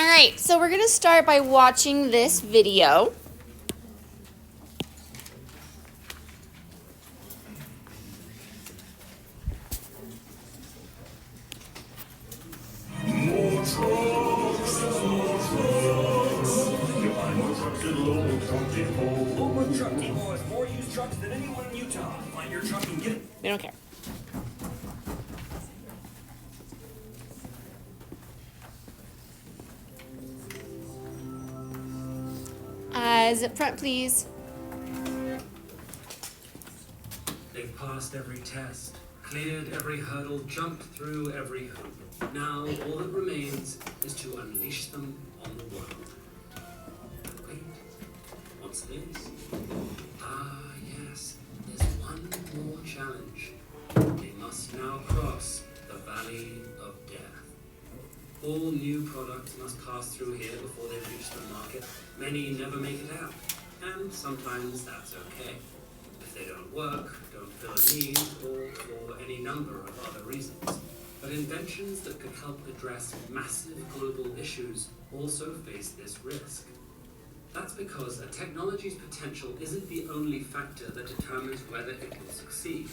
Alright, so we're going to start by watching this video. More used trucks than anyone in Utah. Find your truck and get it. We don't care. Eyes up front, please. They've passed every test, cleared every hurdle, jumped through every hoop. Now all that remains is to unleash them on the world. But wait, what's this? Ah, yes, there's one more challenge. They must now cross the Valley of Death. All new products must pass through here before they reach the market. Many never make it out, and sometimes that's okay. If they don't work, don't fill a need, or for any number of other reasons. But inventions that could help address massive global issues also face this risk. That's because a technology's potential isn't the only factor that determines whether it will succeed.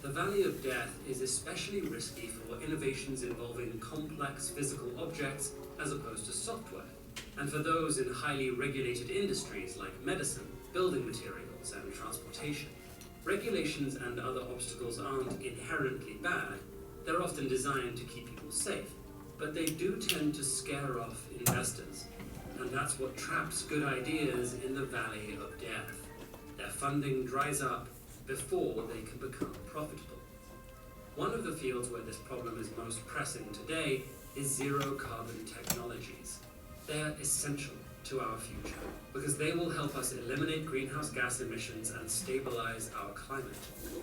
The Valley of Death is especially risky for innovations involving complex physical objects as opposed to software, and for those in highly regulated industries like medicine, building materials, and transportation. Regulations and other obstacles aren't inherently bad. They're often designed to keep people safe, but they do tend to scare off investors. And that's what traps good ideas in the Valley of Death. Their funding dries up before they can become profitable. One of the fields where this problem is most pressing today is zero-carbon technologies. They're essential to our future because they will help us eliminate greenhouse gas emissions and stabilize our climate.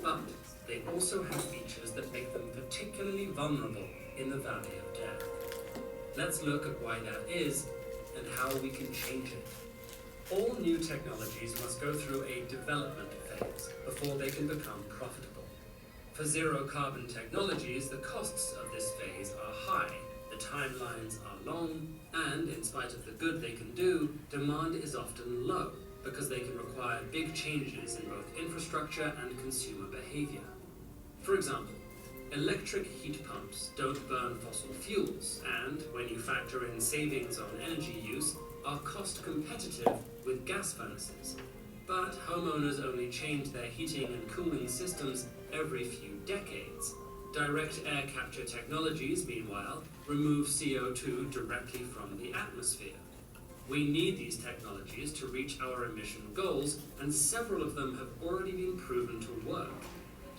But they also have features that make them particularly vulnerable in the Valley of Death. Let's look at why that is and how we can change it. All new technologies must go through a development phase before they can become profitable. For zero-carbon technologies, the costs of this phase are high, the timelines are long, and in spite of the good they can do, demand is often low because they can require big changes in both infrastructure and consumer behavior. For example, electric heat pumps don't burn fossil fuels, and when you factor in savings on energy use, are cost competitive with gas furnaces. But homeowners only change their heating and cooling systems every few decades. Direct air capture technologies, meanwhile, remove CO2 directly from the atmosphere. We need these technologies to reach our emission goals, and several of them have already been proven to work.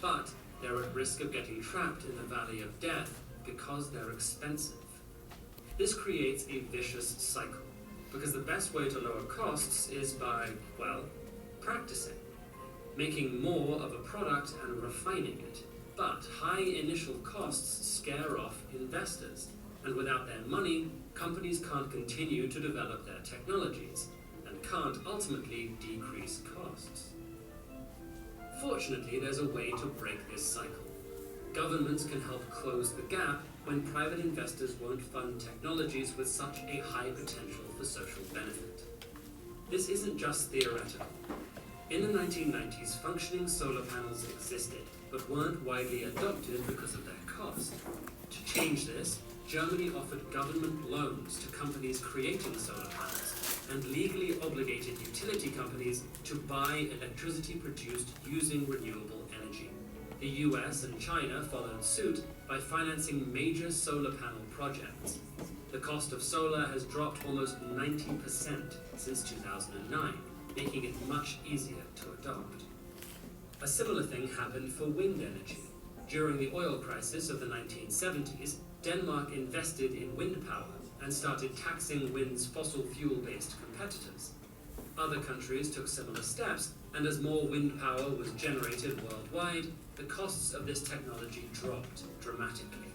But they're at risk of getting trapped in the Valley of Death because they're expensive. This creates a vicious cycle, because the best way to lower costs is by, well, practicing, making more of a product and refining it. But high initial costs scare off investors, and without their money, companies can't continue to develop their technologies, and can't ultimately decrease costs. Fortunately, there's a way to break this cycle. Governments can help close the gap when private investors won't fund technologies with such a high potential for social benefit. This isn't just theoretical. In the 1990s, functioning solar panels existed, but weren't widely adopted because of their cost. To change this, Germany offered government loans to companies creating solar panels, and legally obligated utility companies to buy electricity produced using renewable energy. The US and China followed suit by financing major solar panel projects. The cost of solar has dropped almost 90% since 2009, making it much easier to adopt. A similar thing happened for wind energy. During the oil crisis of the 1970s, Denmark invested in wind power and started taxing wind's fossil fuel-based competitors. Other countries took similar steps, and as more wind power was generated worldwide, the costs of this technology dropped dramatically.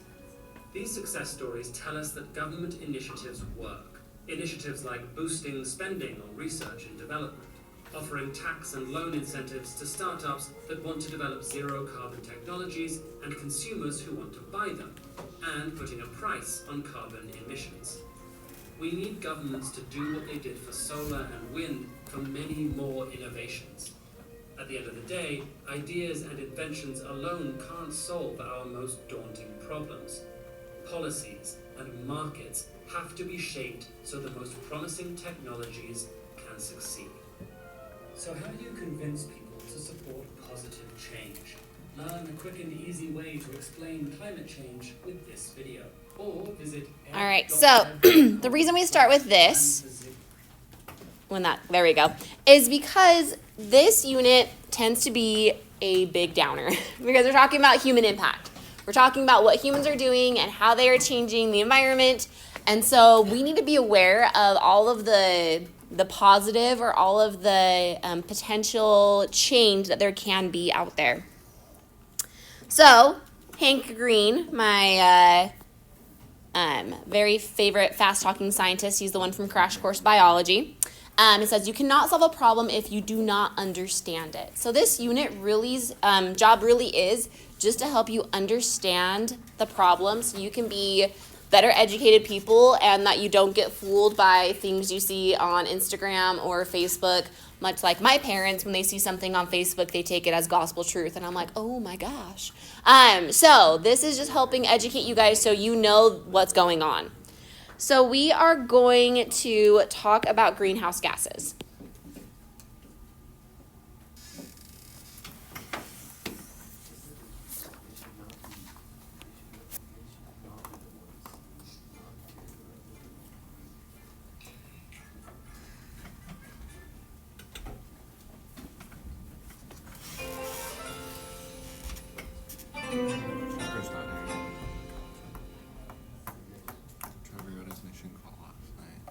These success stories tell us that government initiatives work. Initiatives like boosting spending on research and development, offering tax and loan incentives to startups that want to develop zero-carbon technologies and consumers who want to buy them, and putting a price on carbon emissions. We need governments to do what they did for solar and wind for many more innovations. At the end of the day, ideas and inventions alone can't solve our most daunting problems. Policies and markets have to be shaped so the most promising technologies can succeed. So how do you convince people to support positive change? Learn a quick and easy way to explain climate change with this video. Or visit All right, so the reason we start with this, there we go, is because this unit tends to be a big downer because we're talking about human impact. We're talking about what humans are doing and how they are changing the environment. And so we need to be aware of all of the positive or all of the potential change that there can be out there. So Hank Green, my very favorite fast-talking scientist, he's the one from Crash Course Biology. It says, you cannot solve a problem if you do not understand it. So this unit job really is just to help you understand the problem so you can be better educated people and that you don't get fooled by things you see on Instagram or Facebook. Much like my parents, when they see something on Facebook, they take it as gospel truth. And I'm like, oh my gosh. So this is just helping educate you guys so you know what's going on. So we are going to talk about greenhouse gases. Trevor's not here. Trevor got his mission call last night.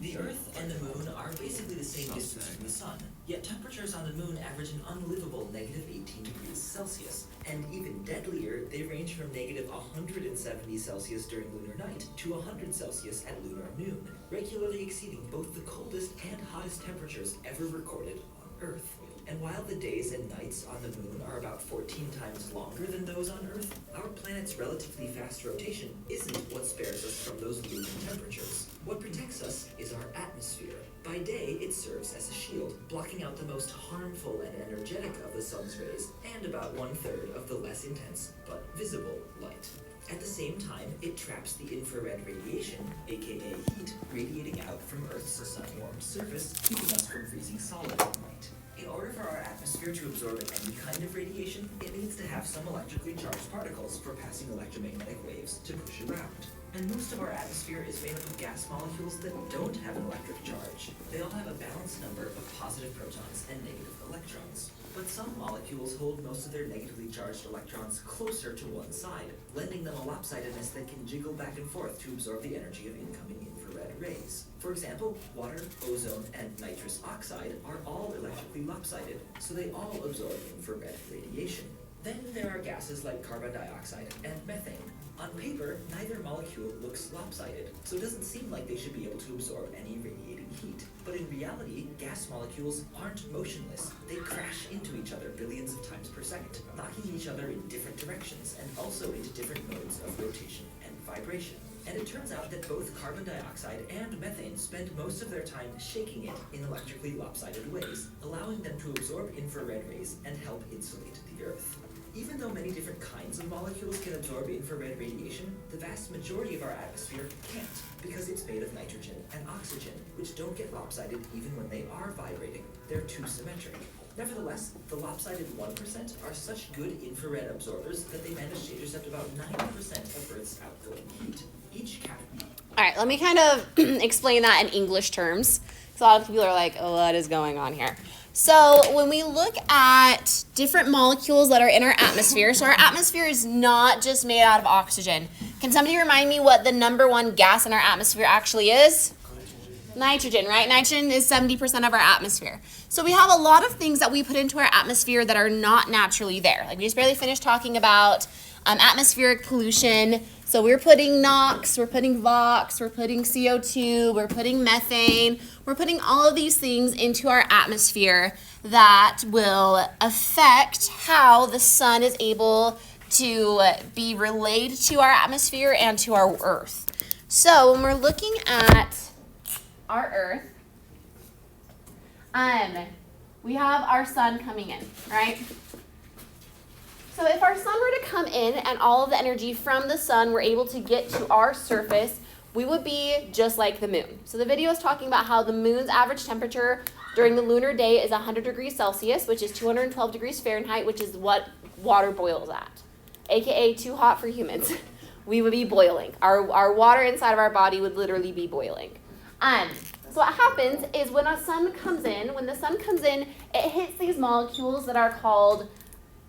The Earth and the Moon are basically the same distance from the Sun, yet temperatures on the Moon average an unlivable negative 18 degrees Celsius. And even deadlier, they range from negative 170 Celsius during lunar night to 100 Celsius at lunar noon, regularly exceeding both the coldest and hottest temperatures ever recorded on Earth. And while the days and nights on the Moon are about 14 times longer than those on Earth, our planet's relatively fast rotation isn't what spares us from those lunar temperatures. What protects us is our atmosphere. By day, it serves as a shield, blocking out the most harmful and energetic of the sun's rays, and about 1/3 of the less intense but visible light. At the same time, it traps the infrared radiation, aka heat, radiating out from Earth's sun-warmed surface, keeping us from freezing solid at night. In order for our atmosphere to absorb any kind of radiation, it needs to have some electrically charged particles for passing electromagnetic waves to push around. And most of our atmosphere is made up of gas molecules that don't have an electric charge. They all have a balanced number of positive protons and negative electrons. But some molecules hold most of their negatively charged electrons closer to one side, lending them a lopsidedness that can jiggle back and forth to absorb the energy of incoming infrared rays. For example, water, ozone, and nitrous oxide are all electrically lopsided, so they all absorb infrared radiation. Then there are gases like carbon dioxide and methane. On paper, neither molecule looks lopsided, so it doesn't seem like they should be able to absorb any radiating heat. But in reality, gas molecules aren't motionless. They crash into each other billions of times per second, knocking each other in different directions and also into different modes of rotation and vibration. And it turns out that both carbon dioxide and methane spend most of their time shaking it in electrically lopsided ways, allowing them to absorb infrared rays and help insulate the Earth. Even though many different kinds of molecules can absorb infrared radiation, the vast majority of our atmosphere can't, because it's made of nitrogen and oxygen, which don't get lopsided even when they are vibrating. They're too symmetric. Nevertheless, the lopsided 1% are such good infrared absorbers that they manage to intercept about 90% of Earth's outgoing heat. Each All right, let me kind of explain that in English terms, because a lot of people are like, oh, what is going on here? So when we look at different molecules that are in our atmosphere, so our atmosphere is not just made out of oxygen. Can somebody remind me what the number one gas in our atmosphere actually is? Nitrogen, right? Nitrogen is 70% of our atmosphere. So we have a lot of things that we put into our atmosphere that are not naturally there. Like we just barely finished talking about atmospheric pollution. So we're putting NOx, we're putting VOx, we're putting CO2, we're putting methane, we're putting all of these things into our atmosphere that will affect how the sun is able to be relayed to our atmosphere and to our Earth. So when we're looking at our Earth, we have our sun coming in, right? So if our sun were to come in and all of the energy from the sun were able to get to our surface, we would be just like the moon. So the video is talking about how the moon's average temperature during the lunar day is 100 degrees Celsius, which is 212 degrees Fahrenheit, which is what water boils at, aka too hot for humans. We would be boiling. Our water inside of our body would literally be boiling. So what happens is when the sun comes in, it hits these molecules that are called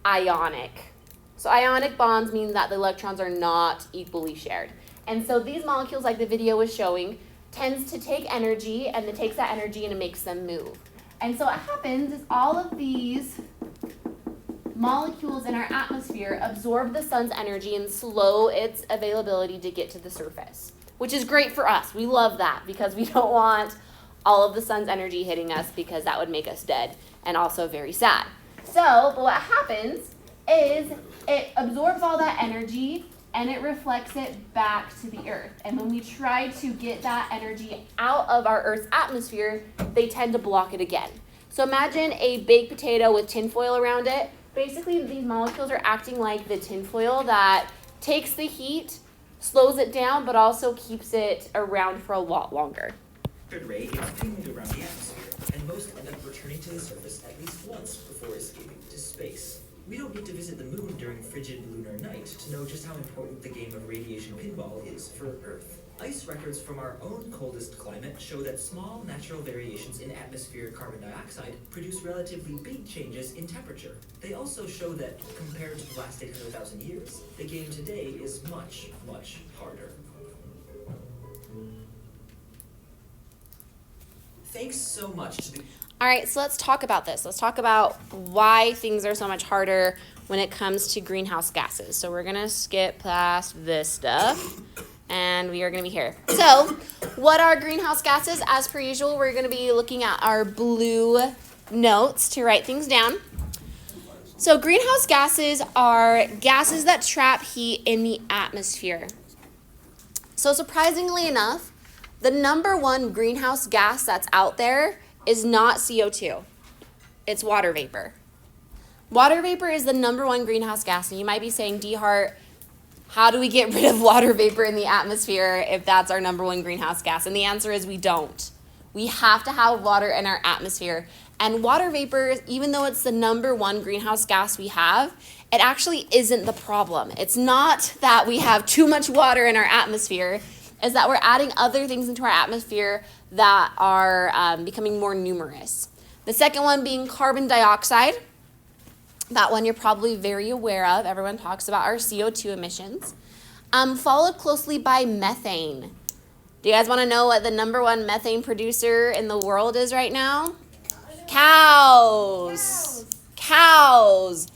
ionic. So ionic bonds mean that the electrons are not equally shared. And so these molecules, like the video was showing, tends to take energy, and it takes that energy and it makes them move. And so what happens is all of these molecules in our atmosphere absorb the sun's energy and slow its availability to get to the surface, which is great for us. We love that because we don't want all of the sun's energy hitting us because that would make us dead and also very sad. So, but what happens is it absorbs all that energy and it reflects it back to the Earth. And when we try to get that energy out of our Earth's atmosphere, they tend to block it again. So imagine a baked potato with tinfoil around it. Basically, these molecules are acting like the tinfoil that takes the heat, slows it down, but also keeps it around for a lot longer. Ray is pinged around the atmosphere, and most end up returning to the surface at least once before escaping to space. We don't need to visit the moon during frigid lunar night to know just how important the game of radiation pinball is for Earth. Ice records from our own coldest climate show that small natural variations in atmospheric carbon dioxide produce relatively big changes in temperature. They also show that, compared to the last 800,000 years, the game today is much, much harder. Thanks so much to the... All right, so let's talk about this. Let's talk about why things are so much harder when it comes to greenhouse gases. So we're going to skip past this stuff, and we are going to be here. So what are greenhouse gases? As per usual, we're going to be looking at our blue notes to write things down. So greenhouse gases are gases that trap heat in the atmosphere. So surprisingly enough, the number one greenhouse gas that's out there is not CO2. It's water vapor. Water vapor is the number one greenhouse gas. And you might be saying, DeHart, how do we get rid of water vapor in the atmosphere if that's our number one greenhouse gas? And the answer is we don't. We have to have water in our atmosphere. And water vapor, even though it's the number one greenhouse gas we have, it actually isn't the problem. It's not that we have too much water in our atmosphere. Is that we're adding other things into our atmosphere that are becoming more numerous. The second one being carbon dioxide. That one you're probably very aware of. Everyone talks about our CO2 emissions. Followed closely by methane. Do you guys want to know what the number one methane producer in the world is right now? Cows. Cows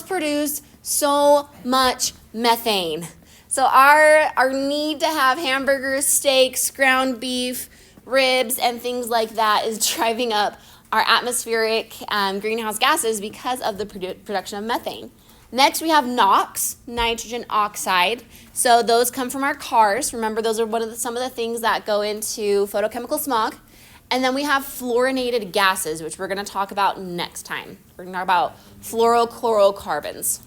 produce so much methane. So our need to have hamburgers, steaks, ground beef, ribs, and things like that is driving up our atmospheric greenhouse gases because of the production of methane. Next, we have NOx, nitrogen oxide. So those come from our cars. Remember, those are some of the things that go into photochemical smog. And then we have fluorinated gases, which we're going to talk about next time. We're going to talk about fluorochlorocarbons.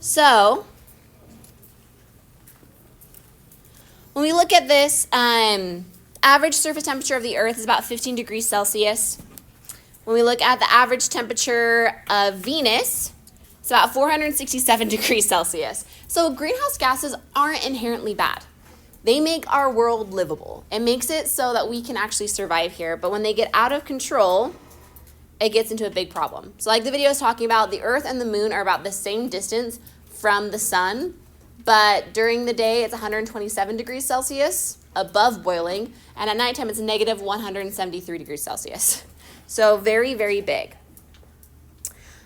So, when we look at this, average surface temperature of the Earth is about 15 degrees Celsius. When we look at the average temperature of Venus, it's about 467 degrees Celsius. So greenhouse gases aren't inherently bad. They make our world livable. It makes it so that we can actually survive here. But when they get out of control, it gets into a big problem. So like the video is talking about, the Earth and the moon are about the same distance from the sun, but during the day it's 127 degrees Celsius above boiling, and at nighttime it's negative 173 degrees Celsius. So very, very big.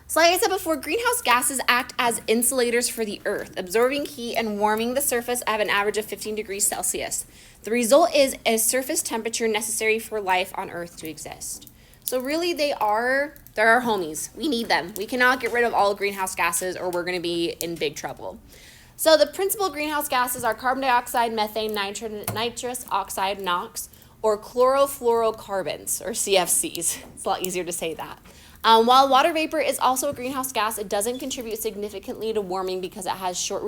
So like I said before, greenhouse gases act as insulators for the Earth, absorbing heat and warming the surface at an average of 15 degrees Celsius. The result is a surface temperature necessary for life on Earth to exist. So really they're our homies. We need them. We cannot get rid of all greenhouse gases or we're going to be in big trouble. So the principal greenhouse gases are carbon dioxide, methane, nitrous oxide, NOx, or chlorofluorocarbons, or CFCs. It's a lot easier to say that. While water vapor is also a greenhouse gas, it doesn't contribute significantly to warming because it has short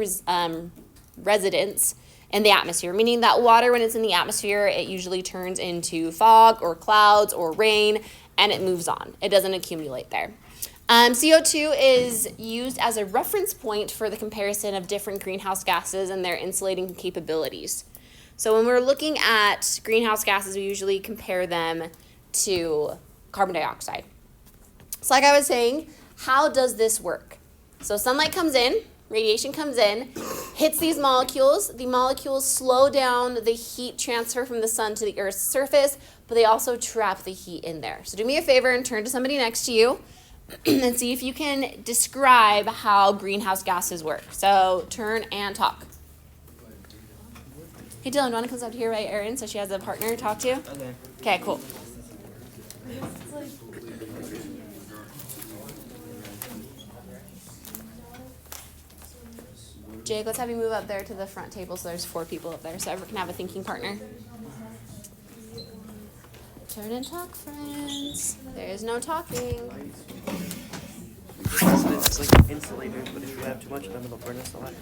residence in the atmosphere, meaning that water, when it's in the atmosphere, it usually turns into fog or clouds or rain, and it moves on. It doesn't accumulate there. CO2 is used as a reference point for the comparison of different greenhouse gases and their insulating capabilities. So when we're looking at greenhouse gases, we usually compare them to carbon dioxide. So like I was saying, how does this work? So sunlight comes in, radiation comes in, hits these molecules. The molecules slow down the heat transfer from the sun to the Earth's surface, but they also trap the heat in there. So do me a favor and turn to somebody next to you and see if you can describe how greenhouse gases work. So turn and talk. Hey Dylan, do you want to come up here by Erin so she has a partner to talk to? Okay, cool. Jake, let's have you move up there to the front table so there's 4 people up there so everyone can have a thinking partner. Turn and talk, friends. There is no talking. It's like insulators, but if you have too much of them, it'll burn us alive.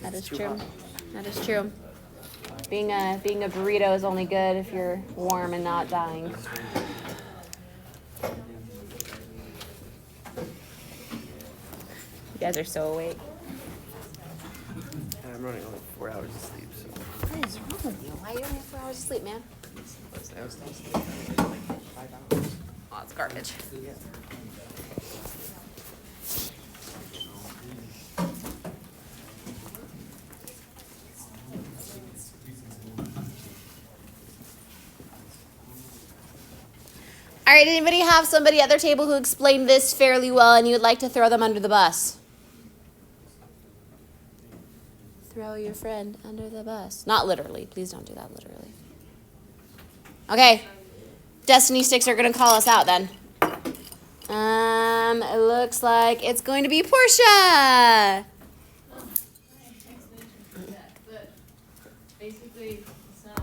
That is true. That is true. Being a burrito is only good if you're warm and not dying. You guys are so awake. I'm running only 4 hours of sleep, so. What is wrong with you? Why are you only 4 hours of sleep, man? I was sleeping like 5 hours. Oh, it's garbage. Yeah. All right, anybody have somebody at their table who explained this fairly well and you would like to throw them under the bus? Throw your friend under the bus. Not literally. Please don't do that literally. Okay. Destiny sticks are going to call us out then. It looks like it's going to be Portia. But basically, the sun,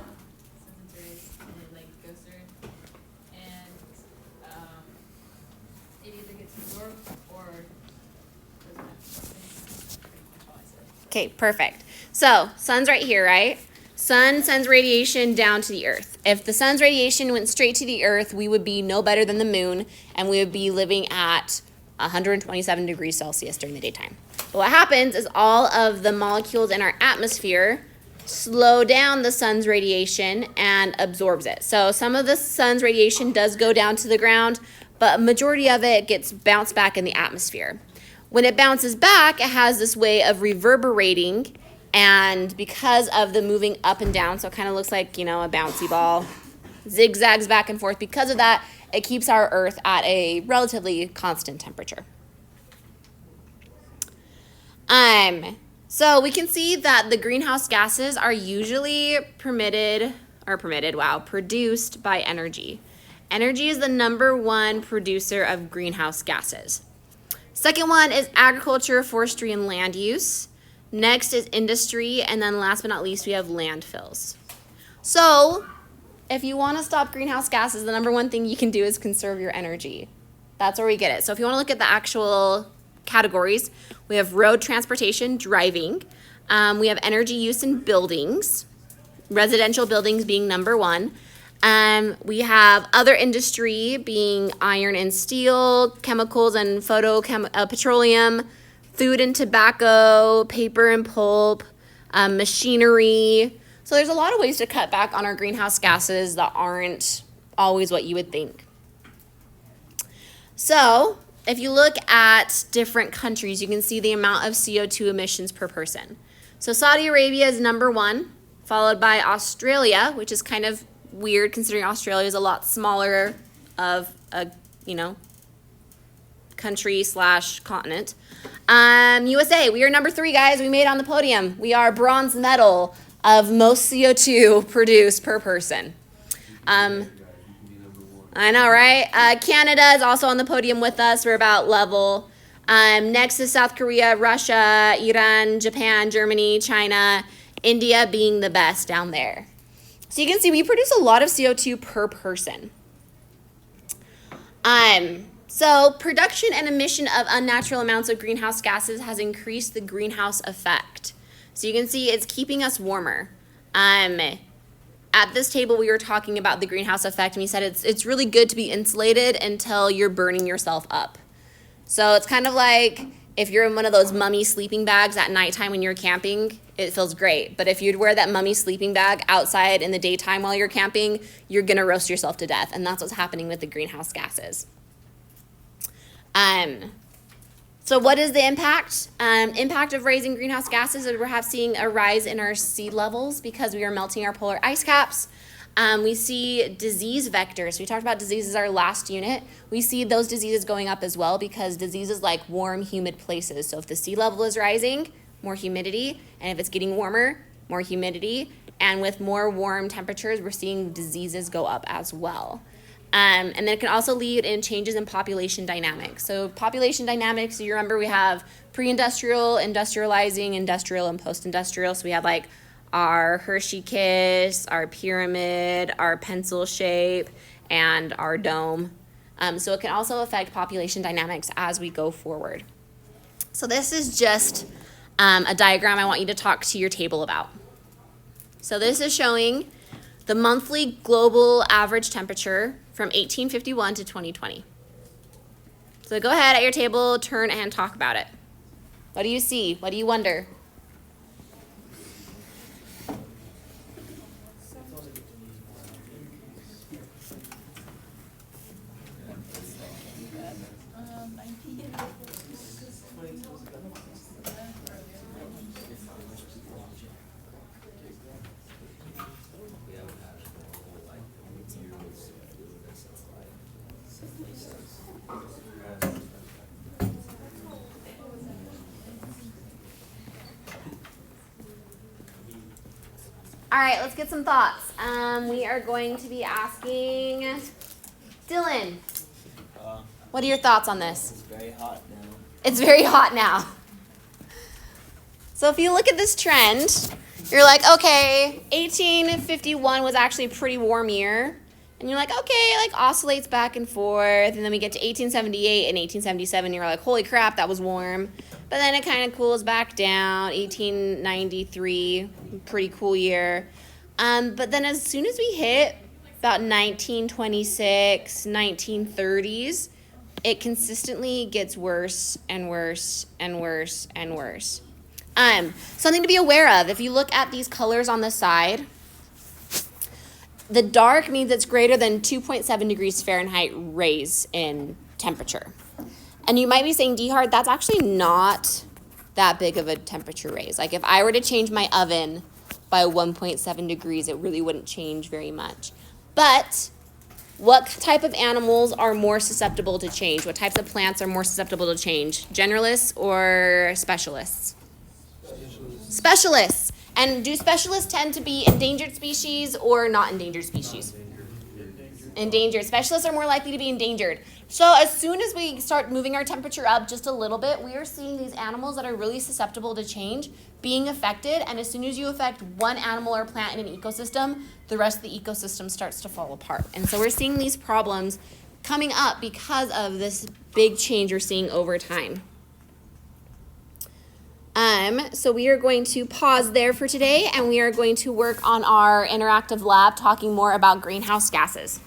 since it's rays, and it like goes through, and it either gets absorbed or doesn't. Okay, perfect. So, sun's right here, right? Sun sends radiation down to the earth. If the sun's radiation went straight to the earth, we would be no better than the moon, and we would be living at 127 degrees Celsius during the daytime. But what happens is all of the molecules in our atmosphere slow down the sun's radiation and absorbs it. So some of the sun's radiation does go down to the ground, but a majority of it gets bounced back in the atmosphere. When it bounces back, it has this way of reverberating, and because of the moving up and down, so it kind of looks like, a bouncy ball, zigzags back and forth. Because of that, it keeps our Earth at a relatively constant temperature. So we can see that the greenhouse gases are usually produced by energy. Energy is the #1 producer of greenhouse gases. Second one is agriculture, forestry, and land use. Next is industry, and then last but not least, we have landfills. So if you want to stop greenhouse gases, the #1 thing you can do is conserve your energy. That's where we get it. So if you want to look at the actual categories, we have road transportation, driving. We have energy use in buildings, residential buildings being #1. We have other industry being iron and steel, chemicals and petroleum, food and tobacco, paper and pulp, machinery. So there's a lot of ways to cut back on our greenhouse gases that aren't always what you would think. So if you look at different countries, you can see the amount of CO2 emissions per person. So Saudi Arabia is #1, followed by Australia, which is kind of weird considering Australia is a lot smaller of a, country/continent. USA, we are #3, guys. We made it on the podium. We are bronze medal of most CO2 produced per person. I know, right? Canada is also on the podium with us. We're about level. Next is South Korea, Russia, Iran, Japan, Germany, China, India being the best down there. So you can see we produce a lot of CO2 per person. So production and emission of unnatural amounts of greenhouse gases has increased the greenhouse effect. So you can see it's keeping us warmer. At this table, we were talking about the greenhouse effect, and we said it's really good to be insulated until you're burning yourself up. So it's kind of like if you're in one of those mummy sleeping bags at nighttime when you're camping, it feels great. But if you'd wear that mummy sleeping bag outside in the daytime while you're camping, you're gonna roast yourself to death. And that's what's happening with the greenhouse gases. So what is the impact? Impact of raising greenhouse gases is we're seeing a rise in our sea levels because we are melting our polar ice caps. We see disease vectors. We talked about diseases our last unit. We see those diseases going up as well because diseases like warm, humid places. So if the sea level is rising, more humidity, and if it's getting warmer, more humidity, and with more warm temperatures, we're seeing diseases go up as well. And then it can also lead in changes in population dynamics. So population dynamics, you remember we have pre-industrial, industrializing, industrial, and post-industrial. So we have like our Hershey kiss, our pyramid, our pencil shape, and our dome. So it can also affect population dynamics as we go forward. So this is just a diagram I want you to talk to your table about. So this is showing the monthly global average temperature from 1851 to 2020. So go ahead at your table, turn and talk about it. What do you see? What do you wonder? All right, let's get some thoughts. We are going to be asking Dylan. What are your thoughts on this? It's very hot now. It's very hot now. So if you look at this trend, you're like, okay, 1851 was actually a pretty warm year. And you're like, okay, it like oscillates back and forth. And then we get to 1878 and 1877. You're like, holy crap, that was warm. But then it kind of cools back down. 1893, pretty cool year. But then as soon as we hit about 1926, 1930s, it consistently gets worse and worse and worse and worse. Something to be aware of, if you look at these colors on the side, the dark means it's greater than 2.7 degrees Fahrenheit raise in temperature. And you might be saying, Dehard, that's actually not that big of a temperature raise. Like if I were to change my oven by 1.7 degrees, it really wouldn't change very much. But what type of animals are more susceptible to change? What types of plants are more susceptible to change? Generalists or specialists? Specialists. And do specialists tend to be endangered species or not endangered species? Endangered. Specialists are more likely to be endangered. So as soon as we start moving our temperature up just a little bit, we are seeing these animals that are really susceptible to change being affected. And as soon as you affect one animal or plant in an ecosystem, the rest of the ecosystem starts to fall apart. And so we're seeing these problems coming up because of this big change we're seeing over time. So we are going to pause there for today, and we are going to work on our interactive lab talking more about greenhouse gases.